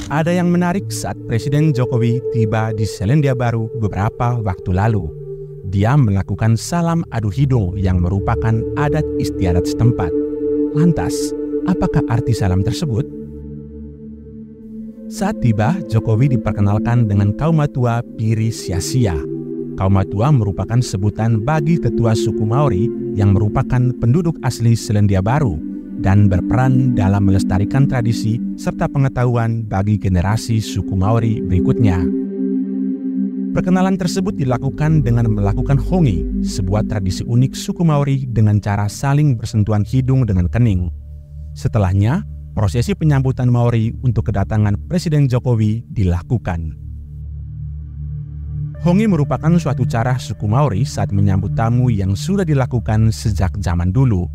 Ada yang menarik saat Presiden Jokowi tiba di Selandia Baru beberapa waktu lalu. Dia melakukan salam adu hidung yang merupakan adat istiadat setempat. Lantas, apakah arti salam tersebut? Saat tiba, Jokowi diperkenalkan dengan Kaumatua Piri Siasia. Kaumatua merupakan sebutan bagi tetua suku Maori yang merupakan penduduk asli Selandia Baru dan berperan dalam melestarikan tradisi serta pengetahuan bagi generasi suku Maori berikutnya. Perkenalan tersebut dilakukan dengan melakukan hongi, sebuah tradisi unik suku Maori dengan cara saling bersentuhan hidung dengan kening. Setelahnya, prosesi penyambutan Maori untuk kedatangan Presiden Jokowi dilakukan. Hongi merupakan suatu cara suku Maori saat menyambut tamu yang sudah dilakukan sejak zaman dulu.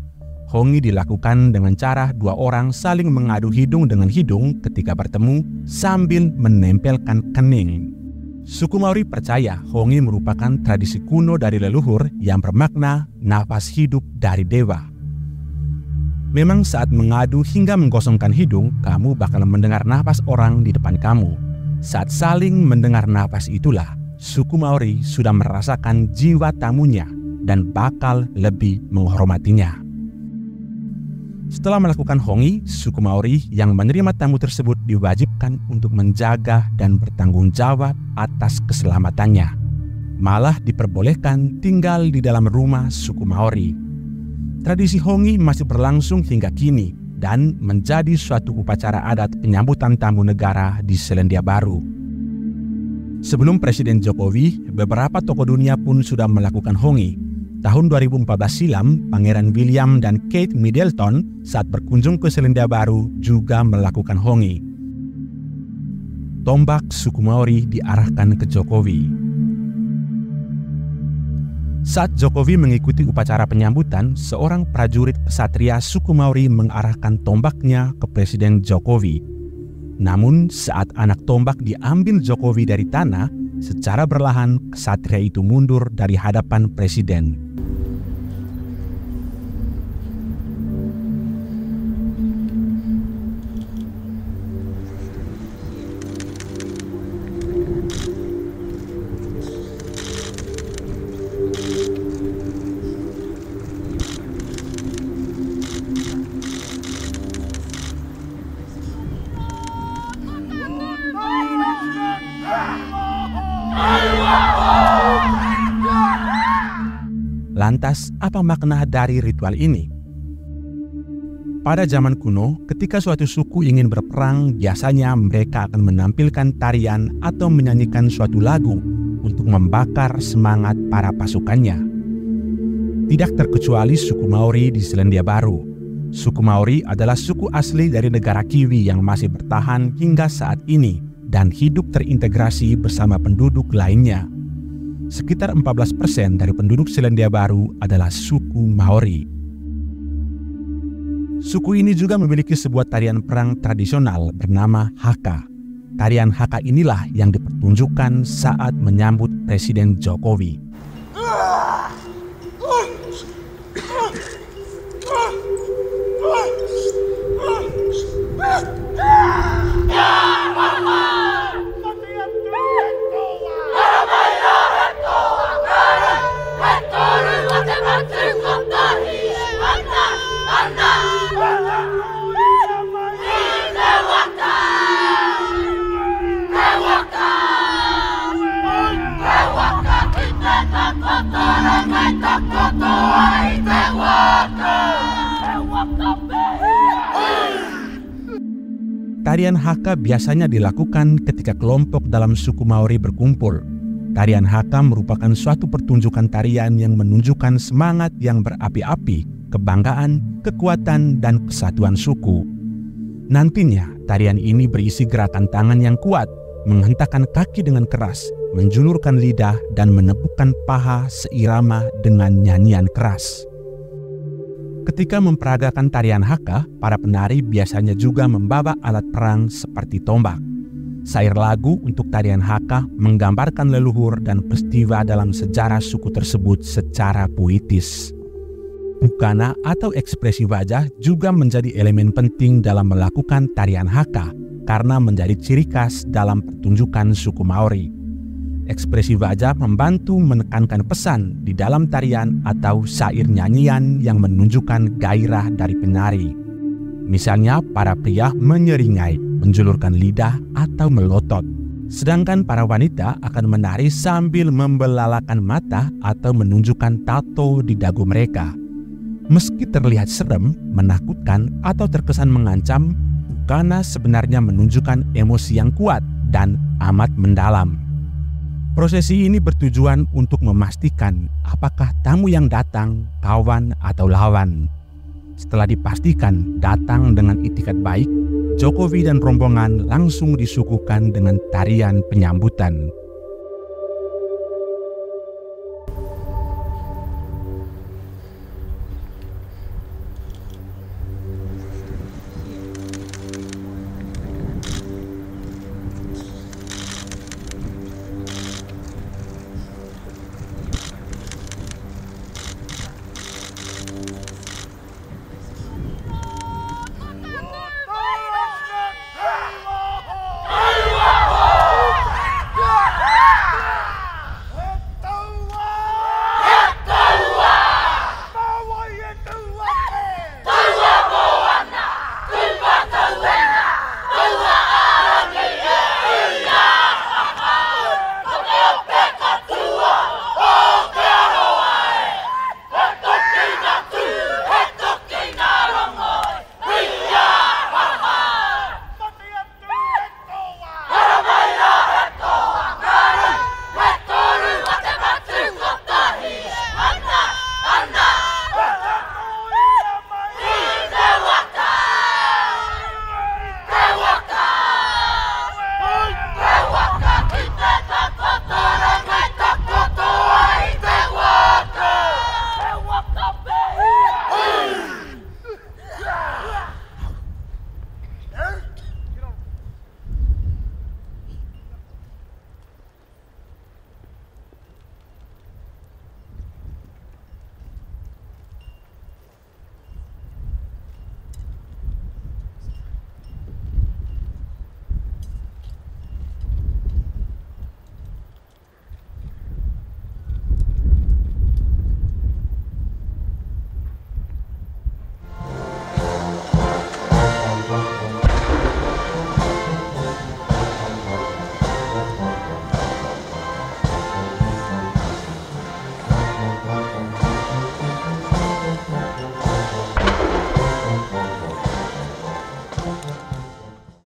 Hongi dilakukan dengan cara dua orang saling mengadu hidung dengan hidung ketika bertemu sambil menempelkan kening. Suku Maori percaya hongi merupakan tradisi kuno dari leluhur yang bermakna nafas hidup dari dewa. Memang saat mengadu hingga menggosongkan hidung, kamu bakal mendengar nafas orang di depan kamu. Saat saling mendengar nafas itulah, suku Maori sudah merasakan jiwa tamunya dan bakal lebih menghormatinya. Setelah melakukan hongi, suku Maori yang menerima tamu tersebut diwajibkan untuk menjaga dan bertanggung jawab atas keselamatannya. Malah diperbolehkan tinggal di dalam rumah suku Maori. Tradisi hongi masih berlangsung hingga kini dan menjadi suatu upacara adat penyambutan tamu negara di Selandia Baru. Sebelum Presiden Jokowi, beberapa tokoh dunia pun sudah melakukan hongi. Tahun 2014 silam, Pangeran William dan Kate Middleton saat berkunjung ke Selandia Baru juga melakukan hongi. Tombak suku Maori diarahkan ke Jokowi. Saat Jokowi mengikuti upacara penyambutan, seorang prajurit kesatria suku Maori mengarahkan tombaknya ke Presiden Jokowi. Namun saat anak tombak diambil Jokowi dari tanah, secara berlahan kesatria itu mundur dari hadapan Presiden. Lantas, apa makna dari ritual ini? Pada zaman kuno, ketika suatu suku ingin berperang, biasanya mereka akan menampilkan tarian atau menyanyikan suatu lagu untuk membakar semangat para pasukannya. Tidak terkecuali suku Maori di Selandia Baru. Suku Maori adalah suku asli dari negara Kiwi yang masih bertahan hingga saat ini dan hidup terintegrasi bersama penduduk lainnya. Sekitar 14% dari penduduk Selandia Baru adalah suku Maori. Suku ini juga memiliki sebuah tarian perang tradisional bernama Haka. Tarian Haka inilah yang dipertunjukkan saat menyambut Presiden Jokowi. Tarian Haka biasanya dilakukan ketika kelompok dalam suku Maori berkumpul. Tarian Haka merupakan suatu pertunjukan tarian yang menunjukkan semangat yang berapi-api, kebanggaan, kekuatan, dan kesatuan suku. Nantinya, tarian ini berisi gerakan tangan yang kuat, menghentakkan kaki dengan keras, menjulurkan lidah, dan menepukkan paha seirama dengan nyanyian keras. Ketika memperagakan tarian Haka, para penari biasanya juga membawa alat perang seperti tombak. Sair lagu untuk tarian Haka menggambarkan leluhur dan peristiwa dalam sejarah suku tersebut secara puitis. Bukana atau ekspresi wajah juga menjadi elemen penting dalam melakukan tarian Haka. karena menjadi ciri khas dalam pertunjukan suku Maori. Ekspresi wajah membantu menekankan pesan di dalam tarian atau syair nyanyian yang menunjukkan gairah dari penari. Misalnya para pria menyeringai, menjulurkan lidah atau melotot. Sedangkan para wanita akan menari sambil membelalakan mata atau menunjukkan tato di dagu mereka. Meski terlihat serem, menakutkan, atau terkesan mengancam, Bukana sebenarnya menunjukkan emosi yang kuat dan amat mendalam. Prosesi ini bertujuan untuk memastikan apakah tamu yang datang kawan atau lawan. Setelah dipastikan datang dengan itikat baik, Jokowi dan rombongan langsung disuguhkan dengan tarian penyambutan.